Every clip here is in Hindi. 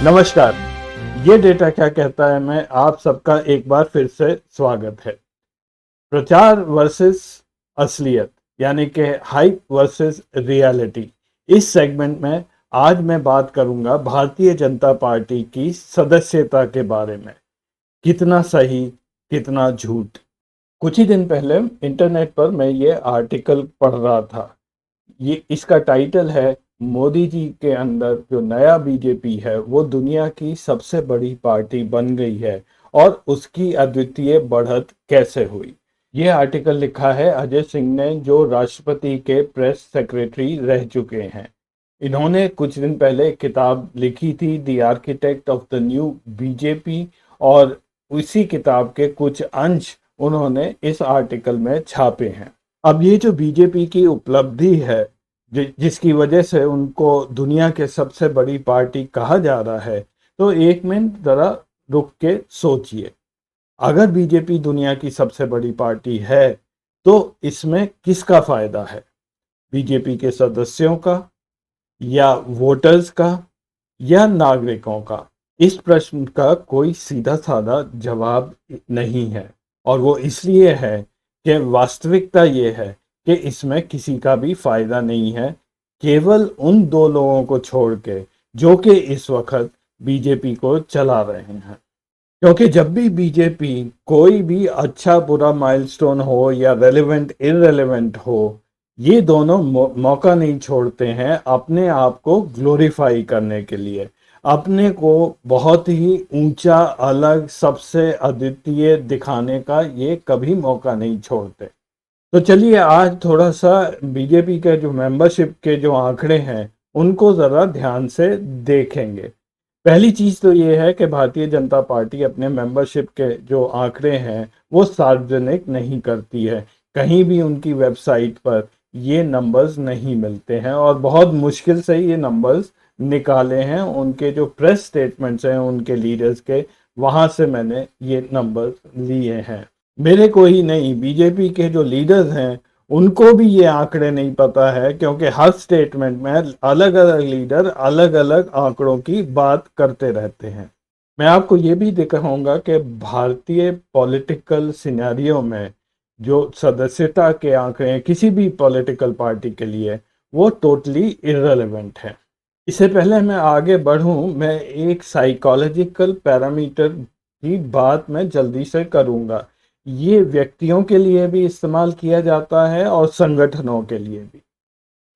नमस्कार। ये डेटा क्या कहता है मैं आप सबका एक बार फिर से स्वागत है। प्रचार वर्सेस असलियत यानी कि हाइप वर्सेस रियलिटी। इस सेगमेंट में आज मैं बात करूंगा भारतीय जनता पार्टी की सदस्यता के बारे में। कितना सही, कितना झूठ। कुछ ही दिन पहले इंटरनेट पर मैं ये आर्टिकल पढ़ रहा था। ये इसका टाइटल है, मोदी जी के अंदर जो नया बीजेपी है वो दुनिया की सबसे बड़ी पार्टी बन गई है और उसकी अद्वितीय बढ़त कैसे हुई। ये आर्टिकल लिखा है अजय सिंह ने, जो राष्ट्रपति के प्रेस सेक्रेटरी रह चुके हैं। इन्होंने कुछ दिन पहले एक किताब लिखी थी, the architect of the new BJP, और उसी किताब के कुछ अंश उन्होंने इस आर्टिकल में छापे हैं। अब ये जो बीजेपी की उपलब्धि है, जिसकी वजह से उनको दुनिया के सबसे बड़ी पार्टी कहा जा रहा है, तो एक मिनट जरा रुक के सोचिए। अगर बीजेपी दुनिया की सबसे बड़ी पार्टी है तो इसमें किसका फायदा है? बीजेपी के सदस्यों का, या वोटर्स का, या नागरिकों का? इस प्रश्न का कोई सीधा साधा जवाब नहीं है, और वो इसलिए है कि वास्तविकता ये है कि इसमें किसी का भी फायदा नहीं है, केवल उन दो लोगों को छोड़ के जो कि इस वक्त बीजेपी को चला रहे हैं। क्योंकि जब भी बीजेपी कोई भी अच्छा बुरा माइलस्टोन हो या रेलेवेंट इररेलेवेंट हो, ये दोनों मौका नहीं छोड़ते हैं अपने आप को ग्लोरीफाई करने के लिए, अपने को बहुत ही ऊंचा, अलग, सबसे अद्वितीय दिखाने का ये कभी मौका नहीं छोड़ते। तो चलिए आज थोड़ा सा बीजेपी के जो मेंबरशिप के जो आंकड़े हैं उनको ज़रा ध्यान से देखेंगे। पहली चीज़ तो ये है कि भारतीय जनता पार्टी अपने मेंबरशिप के जो आंकड़े हैं वो सार्वजनिक नहीं करती है। कहीं भी उनकी वेबसाइट पर ये नंबर्स नहीं मिलते हैं, और बहुत मुश्किल से ये नंबर्स निकाले हैं। उनके जो प्रेस स्टेटमेंट्स हैं उनके लीडर्स के, वहाँ से मैंने ये नंबर्स लिए हैं। मेरे को ही नहीं, बीजेपी के जो लीडर्स हैं उनको भी ये आंकड़े नहीं पता है, क्योंकि हर स्टेटमेंट में अलग अलग लीडर अलग अलग आंकड़ों की बात करते रहते हैं। मैं आपको ये भी दिखाऊंगा कि भारतीय पॉलिटिकल सिनेरियो में जो सदस्यता के आंकड़े हैं किसी भी पॉलिटिकल पार्टी के लिए, वो टोटली इररेलेवेंट है। इससे पहले मैं आगे बढ़ूं, मैं एक साइकोलॉजिकल पैरामीटर की बात मैं जल्दी से करूंगा। ये व्यक्तियों के लिए भी इस्तेमाल किया जाता है और संगठनों के लिए भी।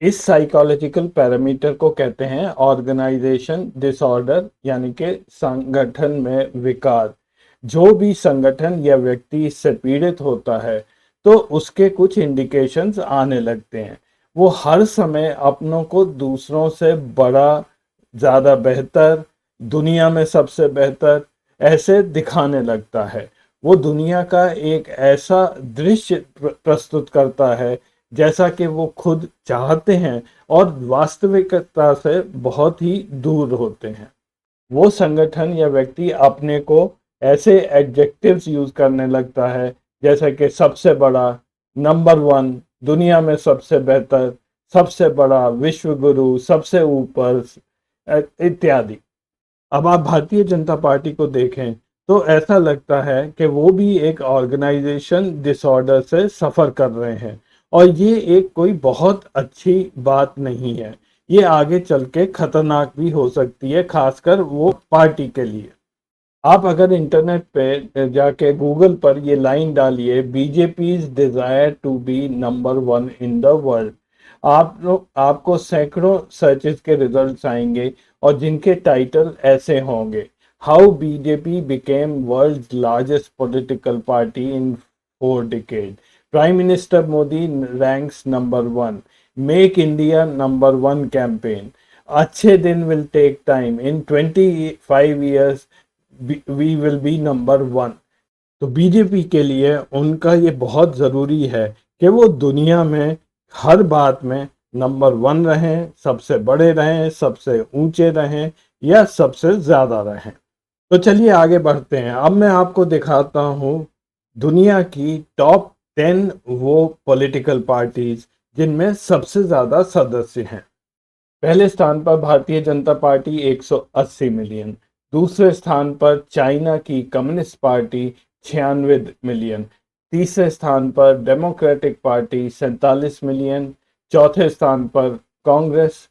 इस साइकोलॉजिकल पैरामीटर को कहते हैं ऑर्गेनाइजेशन डिसऑर्डर, यानी कि संगठन में विकार। जो भी संगठन या व्यक्ति इससे पीड़ित होता है तो उसके कुछ इंडिकेशंस आने लगते हैं। वो हर समय अपनों को दूसरों से बड़ा, ज़्यादा बेहतर, दुनिया में सबसे बेहतर ऐसे दिखाने लगता है। वो दुनिया का एक ऐसा दृश्य प्रस्तुत करता है जैसा कि वो खुद चाहते हैं, और वास्तविकता से बहुत ही दूर होते हैं। वो संगठन या व्यक्ति अपने को ऐसे एडजेक्टिव्स यूज करने लगता है जैसे कि सबसे बड़ा, नंबर वन, दुनिया में सबसे बेहतर, सबसे बड़ा, विश्व गुरु, सबसे ऊपर, इत्यादि। अब आप भारतीय जनता पार्टी को देखें तो ऐसा लगता है कि वो भी एक ऑर्गेनाइजेशन डिसऑर्डर से सफ़र कर रहे हैं, और ये एक कोई बहुत अच्छी बात नहीं है। ये आगे चल के खतरनाक भी हो सकती है, खासकर वो पार्टी के लिए। आप अगर इंटरनेट पे जाके गूगल पर ये लाइन डालिए, BJP's desire to be number one in the world, आपको सैकड़ों सर्चेस के रिजल्ट्स आएंगे, और जिनके टाइटल ऐसे होंगे, how BJP became world largest political party in 4 decades, prime minister Modi ranks number one, make India number one campaign, अच्छे दिन will take time, in 25 years we will be number one. तो बीजेपी के लिए उनका ये बहुत ज़रूरी है कि वो दुनिया में हर बात में नंबर वन रहें, सबसे बड़े रहें, सबसे ऊंचे रहें, या सबसे ज़्यादा रहें। तो चलिए आगे बढ़ते हैं। अब मैं आपको दिखाता हूँ दुनिया की टॉप 10 वो पॉलिटिकल पार्टीज जिनमें सबसे ज़्यादा सदस्य हैं। पहले स्थान पर भारतीय जनता पार्टी 180 मिलियन, दूसरे स्थान पर चाइना की कम्युनिस्ट पार्टी 96 मिलियन, तीसरे स्थान पर डेमोक्रेटिक पार्टी 47 मिलियन, चौथे स्थान पर कांग्रेस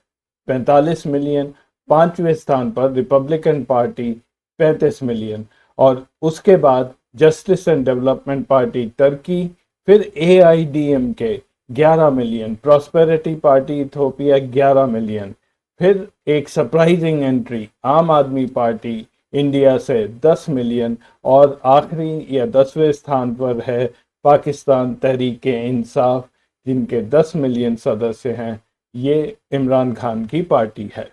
45 मिलियन, पांचवें स्थान पर रिपब्लिकन पार्टी 35 मिलियन और उसके बाद justice and development party Turkey, फिर AIDMK 11 million, prosperity party Ethiopia 11 million, फिर एक सरप्राइजिंग एंट्री आम आदमी पार्टी इंडिया से 10 मिलियन और आखिरी या 10वें स्थान पर है पाकिस्तान तहरीक इंसाफ जिनके 10 मिलियन सदस्य हैं। ये इमरान खान की पार्टी है।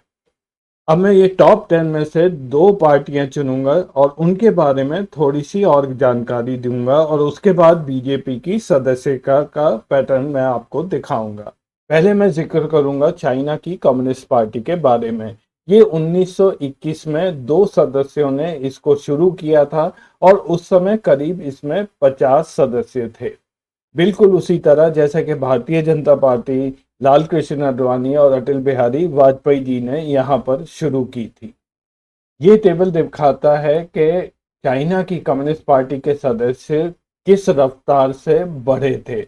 अब मैं ये टॉप 10 में से दो पार्टियां चुनूंगा और उनके बारे में थोड़ी सी और जानकारी दूंगा और उसके बाद बीजेपी की सदस्यता का पैटर्न मैं आपको दिखाऊंगा। पहले मैं जिक्र करूंगा चाइना की कम्युनिस्ट पार्टी के बारे में। ये 1921 में दो सदस्यों ने इसको शुरू किया था और उस समय करीब इसमें 50 सदस्य थे। बिल्कुल उसी तरह जैसा कि भारतीय जनता पार्टी लाल कृष्ण आडवाणी और अटल बिहारी वाजपेयी जी ने यहाँ पर शुरू की थी। ये टेबल दिखाता है कि चाइना की कम्युनिस्ट पार्टी के सदस्य किस रफ्तार से बढ़े थे।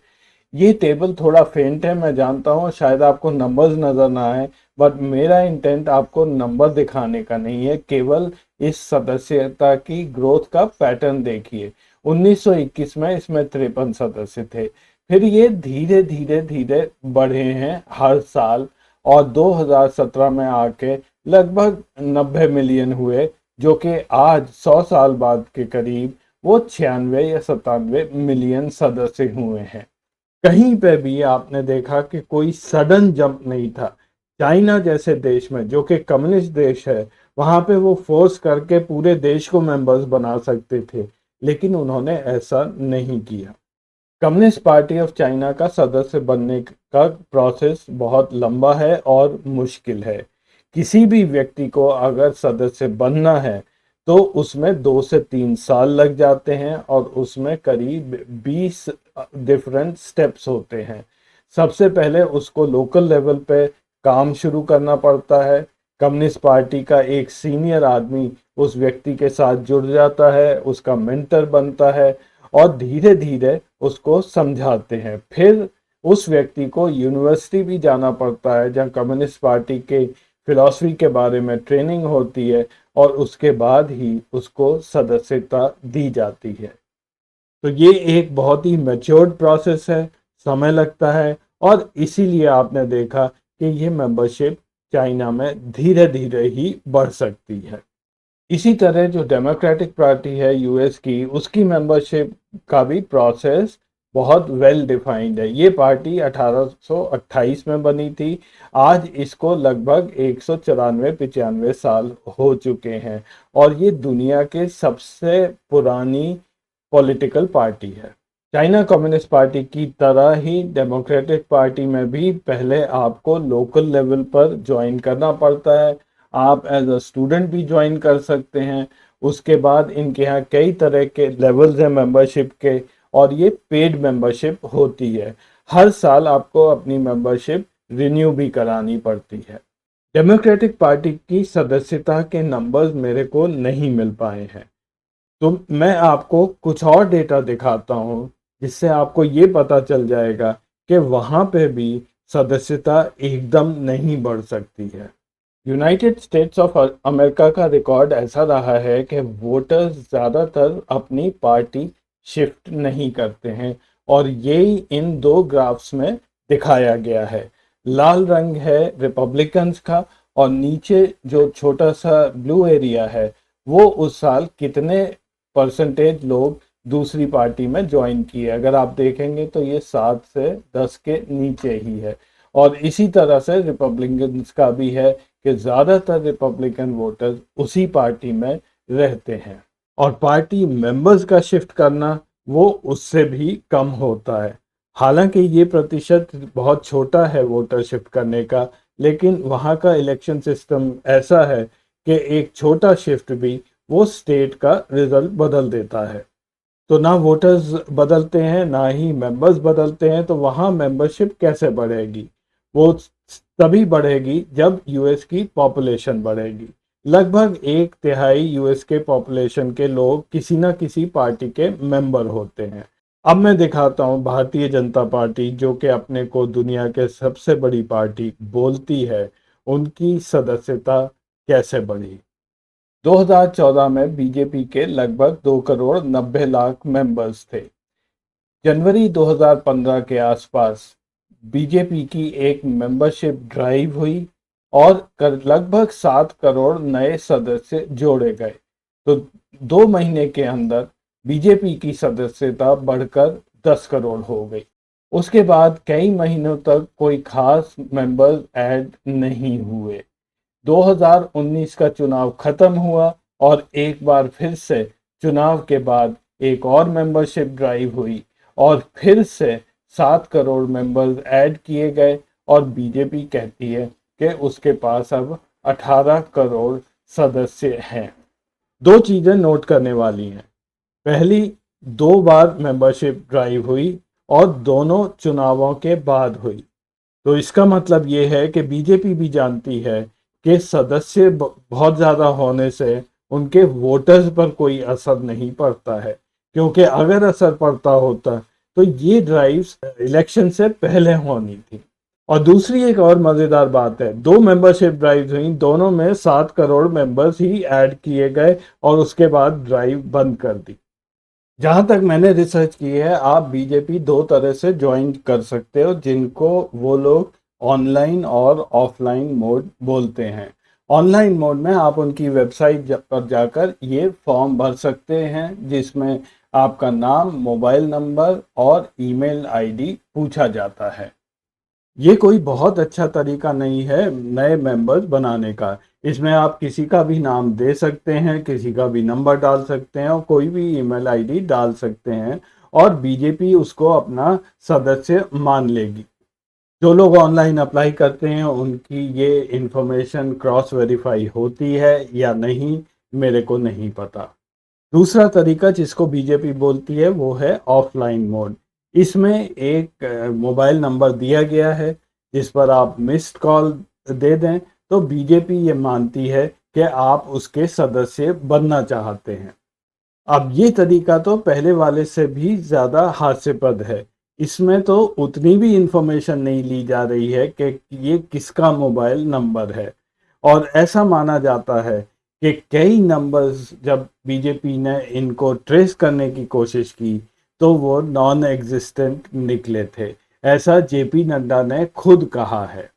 ये टेबल थोड़ा फेंट है, मैं जानता हूँ, शायद आपको नंबर्स नजर ना आए, बट मेरा इंटेंट आपको नंबर दिखाने का नहीं है, केवल इस सदस्यता की ग्रोथ का पैटर्न देखिए। 1921 में इसमें 53 सदस्य थे, फिर ये धीरे धीरे धीरे बढ़े हैं हर साल और 2017 में आके लगभग 90 मिलियन हुए, जो कि आज 100 साल बाद के करीब वो 96 या 97 मिलियन सदस्य हुए हैं। कहीं पे भी आपने देखा कि कोई सडन जंप नहीं था। चाइना जैसे देश में जो कि कम्युनिस्ट देश है, वहां पे वो फोर्स करके पूरे देश को मेंबर्स बना सकते थे, लेकिन उन्होंने ऐसा नहीं किया। कम्युनिस्ट पार्टी ऑफ चाइना का सदस्य बनने का प्रोसेस बहुत लंबा है और मुश्किल है। किसी भी व्यक्ति को अगर सदस्य बनना है तो उसमें 2 से 3 साल लग जाते हैं और उसमें करीब 20 डिफरेंट स्टेप्स होते हैं। सबसे पहले उसको लोकल लेवल पे काम शुरू करना पड़ता है। कम्युनिस्ट पार्टी का एक सीनियर आदमी उस व्यक्ति के साथ जुड़ जाता है, उसका मेंटर बनता है और धीरे धीरे उसको समझाते हैं। फिर उस व्यक्ति को यूनिवर्सिटी भी जाना पड़ता है जहाँ कम्युनिस्ट पार्टी के फिलॉसफी के बारे में ट्रेनिंग होती है और उसके बाद ही उसको सदस्यता दी जाती है। तो ये एक बहुत ही मैच्योर्ड प्रोसेस है, समय लगता है और इसीलिए आपने देखा कि ये मेंबरशिप चाइना में धीरे धीरे ही बढ़ सकती है। इसी तरह जो डेमोक्रेटिक पार्टी है यूएस की, उसकी मेंबरशिप का भी प्रोसेस बहुत वेल डिफाइंड है। ये पार्टी 1828 में बनी थी, आज इसको लगभग 194-95 साल हो चुके हैं और ये दुनिया के सबसे पुरानी पॉलिटिकल पार्टी है। चाइना कम्युनिस्ट पार्टी की तरह ही डेमोक्रेटिक पार्टी में भी पहले आपको लोकल लेवल पर ज्वाइन करना पड़ता है। आप एज अ स्टूडेंट भी ज्वाइन कर सकते हैं। उसके बाद इनके यहाँ कई तरह के लेवल्स हैं मेंबरशिप के और ये पेड मेंबरशिप होती है। हर साल आपको अपनी मेंबरशिप रिन्यू भी करानी पड़ती है। डेमोक्रेटिक पार्टी की सदस्यता के नंबर्स मेरे को नहीं मिल पाए हैं, तो मैं आपको कुछ और डेटा दिखाता हूँ जिससे आपको ये पता चल जाएगा कि वहाँ पे भी सदस्यता एकदम नहीं बढ़ सकती है। यूनाइटेड स्टेट्स ऑफ अमेरिका का रिकॉर्ड ऐसा रहा है कि वोटर्स ज़्यादातर अपनी पार्टी शिफ्ट नहीं करते हैं और यही इन दो ग्राफ्स में दिखाया गया है। लाल रंग है रिपब्लिकन्स का और नीचे जो छोटा सा ब्लू एरिया है वो उस साल कितने परसेंटेज लोग दूसरी पार्टी में ज्वाइन किए। अगर आप देखेंगे तो ये 7 से 10 के नीचे ही है और इसी तरह से रिपब्लिकन्स का भी है कि ज़्यादातर रिपब्लिकन वोटर्स उसी पार्टी में रहते हैं और पार्टी मेंबर्स का शिफ्ट करना वो उससे भी कम होता है। हालांकि ये प्रतिशत बहुत छोटा है वोटर शिफ्ट करने का, लेकिन वहाँ का इलेक्शन सिस्टम ऐसा है कि एक छोटा शिफ्ट भी वो स्टेट का रिजल्ट बदल देता है। तो ना वोटर्स बदलते हैं ना ही मेंबर्स बदलते हैं, तो वहाँ मेंबरशिप कैसे बढ़ेगी? वो तभी बढ़ेगी जब यूएस की पॉपुलेशन बढ़ेगी। लगभग 1/3 यूएस के पॉपुलेशन के लोग किसी न किसी पार्टी के मेंबर होते हैं। अब मैं दिखाता हूँ भारतीय जनता पार्टी, जो कि अपने को दुनिया के सबसे बड़ी पार्टी बोलती है, उनकी सदस्यता कैसे बढ़ी। 2014 में बीजेपी के लगभग 2,90,00,000 मेंबर्स थे। जनवरी 2015 के आसपास बीजेपी की एक मेंबरशिप ड्राइव हुई और लगभग 7 करोड़ नए सदस्य जोड़े गए। तो 2 महीने के अंदर बीजेपी की सदस्यता बढ़कर 10 करोड़ हो गई। उसके बाद कई महीनों तक कोई खास मेंबर्स ऐड नहीं हुए। 2019 का चुनाव खत्म हुआ और एक बार फिर से चुनाव के बाद एक और मेंबरशिप ड्राइव हुई और फिर से 7 करोड़ मेंबर्स ऐड किए गए और बीजेपी कहती है कि उसके पास अब 18 करोड़ सदस्य हैं। दो चीजें नोट करने वाली हैं। पहली, 2 बार मेंबरशिप ड्राइव हुई और दोनों चुनावों के बाद हुई। तो इसका मतलब ये है कि बीजेपी भी जानती है कि सदस्य बहुत ज़्यादा होने से उनके वोटर्स पर कोई असर नहीं पड़ता है, क्योंकि अगर असर पड़ता होता तो ये ड्राइव्स इलेक्शन से पहले होनी थी। और दूसरी एक और मज़ेदार बात है, 2 मेंबरशिप ड्राइव्स हुई, दोनों में 7 करोड़ मेंबर्स ही ऐड किए गए और उसके बाद ड्राइव बंद कर दी। जहाँ तक मैंने रिसर्च की है, आप बीजेपी 2 तरह से ज्वाइन कर सकते हो, जिनको वो लोग ऑनलाइन और ऑफलाइन मोड बोलते हैं। ऑनलाइन मोड में आप उनकी वेबसाइट पर जाकर ये फॉर्म भर सकते हैं, जिसमें आपका नाम, मोबाइल नंबर और ईमेल आईडी पूछा जाता है। ये कोई बहुत अच्छा तरीका नहीं है नए मेंबर्स बनाने का। इसमें आप किसी का भी नाम दे सकते हैं, किसी का भी नंबर डाल सकते हैं और कोई भी ईमेल आईडी डाल सकते हैं और बीजेपी उसको अपना सदस्य मान लेगी। जो लोग ऑनलाइन अप्लाई करते हैं उनकी ये इंफॉर्मेशन क्रॉस वेरीफाई होती है या नहीं, मेरे को नहीं पता। दूसरा तरीका जिसको बीजेपी बोलती है वो है ऑफलाइन मोड। इसमें एक मोबाइल नंबर दिया गया है, जिस पर आप मिस्ड कॉल दे दें तो बीजेपी ये मानती है कि आप उसके सदस्य बनना चाहते हैं। अब ये तरीका तो पहले वाले से भी ज़्यादा हास्यास्पद है। इसमें तो उतनी भी इंफॉर्मेशन नहीं ली जा रही है कि ये किसका मोबाइल नंबर है, और ऐसा माना जाता है कि कई नंबर्स जब बीजेपी ने इनको ट्रेस करने की कोशिश की तो वो नॉन एग्जिस्टेंट निकले थे। ऐसा जेपी नड्डा ने खुद कहा है।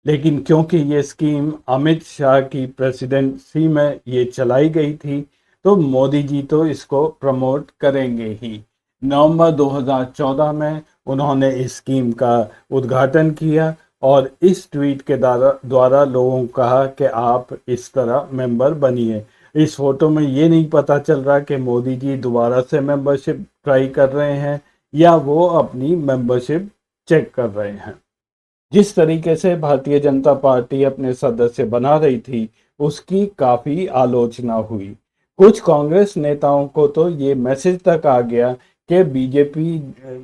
लेकिन क्योंकि ये स्कीम अमित शाह की प्रेसिडेंसी में ये चलाई गई थी, तो मोदी जी तो इसको प्रमोट करेंगे ही। नवंबर 2014 में उन्होंने इस स्कीम का उद्घाटन किया और इस ट्वीट के द्वारा लोगों को कहा कि आप इस तरह मेंबर बनिए। इस फोटो में ये नहीं पता चल रहा कि मोदी जी दोबारा से मेंबरशिप ट्राई कर रहे हैं या वो अपनी मेंबरशिप चेक कर रहे हैं। जिस तरीके से भारतीय जनता पार्टी अपने सदस्य बना रही थी, उसकी काफ़ी आलोचना हुई। कुछ कांग्रेस नेताओं को तो ये मैसेज तक आ गया कि बीजेपी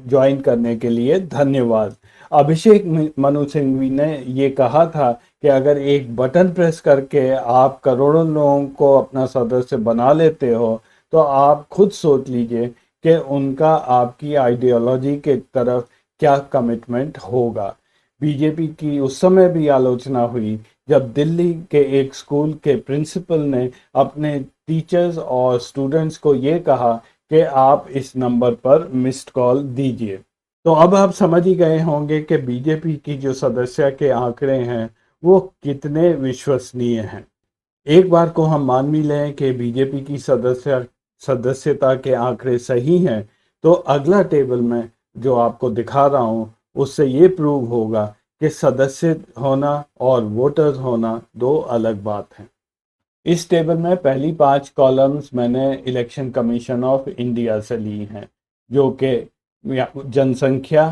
ज्वाइन करने के लिए धन्यवाद। अभिषेक मनु सिंघवी ने ये कहा था कि अगर एक बटन प्रेस करके आप करोड़ों लोगों को अपना सदस्य बना लेते हो, तो आप खुद सोच लीजिए कि उनका आपकी आइडियोलॉजी के तरफ क्या कमिटमेंट होगा। बीजेपी की उस समय भी आलोचना हुई जब दिल्ली के एक स्कूल के प्रिंसिपल ने अपने टीचर्स और स्टूडेंट्स को ये कहा कि आप इस नंबर पर मिस्ड कॉल दीजिए। तो अब आप समझ ही गए होंगे कि बीजेपी की जो सदस्य के आंकड़े हैं वो कितने विश्वसनीय हैं। एक बार को हम मान भी लें कि बीजेपी की सदस्यता के आंकड़े सही हैं, तो अगला टेबल में जो आपको दिखा रहा हूँ उससे ये प्रूव होगा कि सदस्य होना और वोटर्स होना दो अलग बात हैं। इस टेबल में पहली 5 कॉलम्स मैंने इलेक्शन कमीशन ऑफ इंडिया से ली हैं, जो कि जनसंख्या,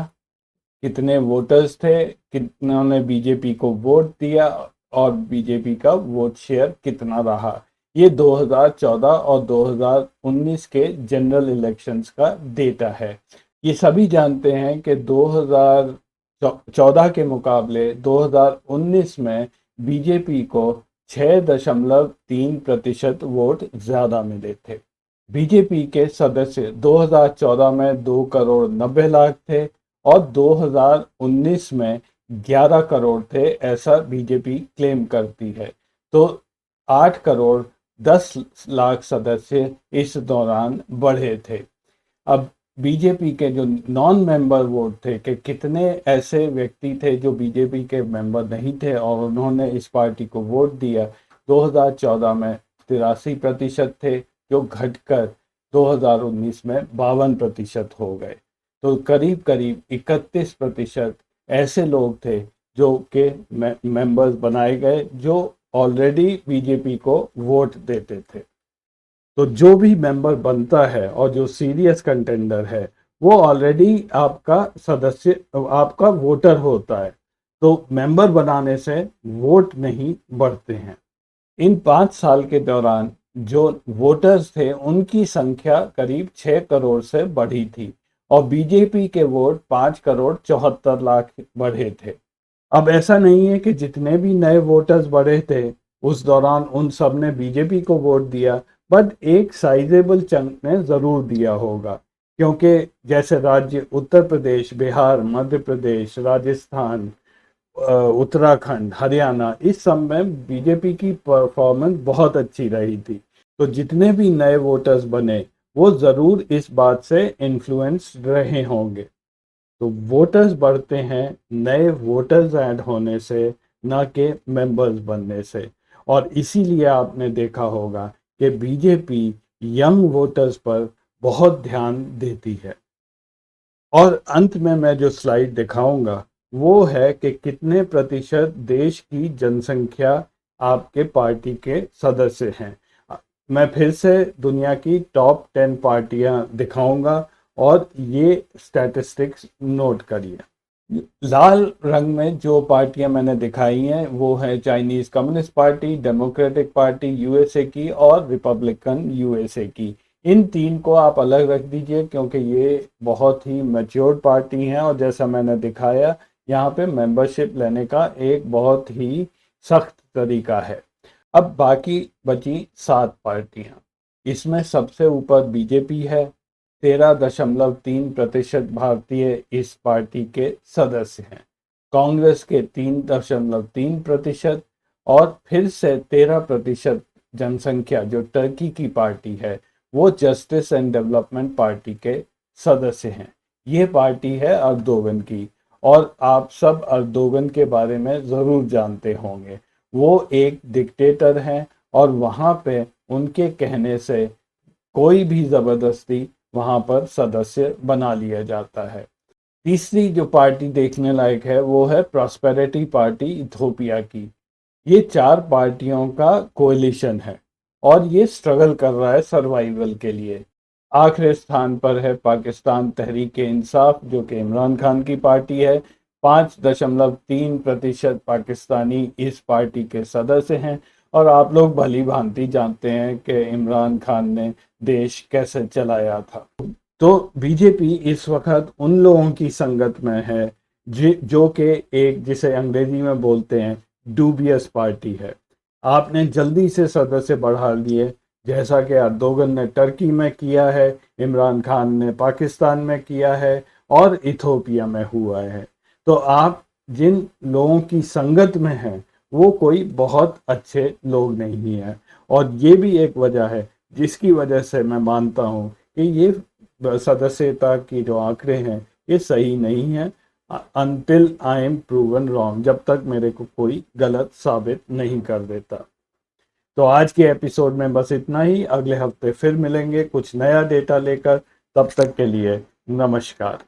कितने वोटर्स थे, कितनों ने बीजेपी को वोट दिया और बीजेपी का वोट शेयर कितना रहा। ये 2014 और 2019 के जनरल इलेक्शंस का डेटा है। ये सभी जानते हैं कि 2014 के मुकाबले 2019 में बीजेपी को 6.3% वोट ज्यादा मिले थे। बीजेपी के सदस्य 2014 में 2 करोड़ 90 लाख थे और 2019 में 11 करोड़ थे, ऐसा बीजेपी क्लेम करती है। तो 8 करोड़ 10 लाख सदस्य इस दौरान बढ़े थे। अब बीजेपी के जो नॉन मेंबर वोट थे कि कितने ऐसे व्यक्ति थे जो बीजेपी के मेंबर नहीं थे और उन्होंने इस पार्टी को वोट दिया, 2014 में 83% थे, जो घटकर 2019 में 52% हो गए। तो करीब करीब 31% ऐसे लोग थे जो के मेंबर्स बनाए गए जो ऑलरेडी बीजेपी को वोट देते थे। तो जो भी मेंबर बनता है और जो सीरियस कंटेंडर है वो ऑलरेडी आपका सदस्य, आपका वोटर होता है। तो मेंबर बनाने से वोट नहीं बढ़ते हैं। इन 5 साल के दौरान जो वोटर्स थे उनकी संख्या करीब 6 करोड़ से बढ़ी थी और बीजेपी के वोट 5 करोड़ 74 लाख बढ़े थे। अब ऐसा नहीं है कि जितने भी नए वोटर्स बढ़े थे उस दौरान उन सब ने बीजेपी को वोट दिया, बट एक साइजेबल चंक ने जरूर दिया होगा, क्योंकि जैसे राज्य उत्तर प्रदेश, बिहार, मध्य प्रदेश, राजस्थान, उत्तराखंड, हरियाणा, इस सब में बीजेपी की परफॉर्मेंस बहुत अच्छी रही थी। तो जितने भी नए वोटर्स बने वो जरूर इस बात से इन्फ्लुएंस रहे होंगे। तो वोटर्स बढ़ते हैं नए वोटर्स ऐड होने से, ना कि मेंबर्स बनने से। और इसीलिए आपने देखा होगा कि बीजेपी यंग वोटर्स पर बहुत ध्यान देती है। और अंत में मैं जो स्लाइड दिखाऊंगा वो है कि कितने प्रतिशत देश की जनसंख्या आपके पार्टी के सदस्य हैं। मैं फिर से दुनिया की टॉप 10 पार्टियां दिखाऊंगा और ये स्टैटिस्टिक्स नोट करिए। लाल रंग में जो पार्टियां मैंने दिखाई हैं वो है Chinese communist party, democratic party USA की और रिपब्लिकन यूएसए की। इन तीन को आप अलग रख दीजिए क्योंकि ये बहुत ही मैच्योर्ड पार्टी हैं और जैसा मैंने दिखाया यहाँ पे मेंबरशिप लेने का एक बहुत ही सख्त तरीका है। अब बाकी बची 7 पार्टियां, इसमें सबसे ऊपर बीजेपी है। 13.3% भारतीय इस पार्टी के सदस्य हैं। कांग्रेस के 3.3% और फिर से 13% जनसंख्या जो टर्की की पार्टी है वो जस्टिस एंड डेवलपमेंट पार्टी के सदस्य हैं। ये पार्टी है अर्दोगन की और आप सब अर्दोगन के बारे में ज़रूर जानते होंगे। वो एक डिक्टेटर हैं और वहाँ पे उनके कहने से कोई भी ज़बरदस्ती वहाँ पर सदस्य बना लिया जाता है। तीसरी जो पार्टी देखने लायक है वो है प्रॉस्पेरिटी पार्टी इथियोपिया की। ये 4 पार्टियों का कोएलिशन है और ये स्ट्रगल कर रहा है सर्वाइवल के लिए। आखिरी स्थान पर है पाकिस्तान तहरीक इंसाफ जो कि इमरान खान की पार्टी है। 5.3% पाकिस्तानी इस पार्टी के सदस्य हैं और आप लोग भली भांति जानते हैं कि इमरान खान ने देश कैसे चलाया था। तो बीजेपी इस वक्त उन लोगों की संगत में है जो कि एक, जिसे अंग्रेजी में बोलते हैं, डूबियस पार्टी है। आपने जल्दी से सदस्य बढ़ा लिए जैसा कि अर्दोगन ने टर्की में किया है, इमरान खान ने पाकिस्तान में किया है और इथियोपिया में हुआ है। तो आप जिन लोगों की संगत में हैं वो कोई बहुत अच्छे लोग नहीं हैं और ये भी एक वजह है जिसकी वजह से मैं मानता हूँ कि ये सदस्यता की जो आंकड़े हैं ये सही नहीं है। Until I am proven wrong, जब तक मेरे को कोई गलत साबित नहीं कर देता। तो आज के एपिसोड में बस इतना ही। अगले हफ्ते फिर मिलेंगे कुछ नया डेटा लेकर। तब तक के लिए नमस्कार।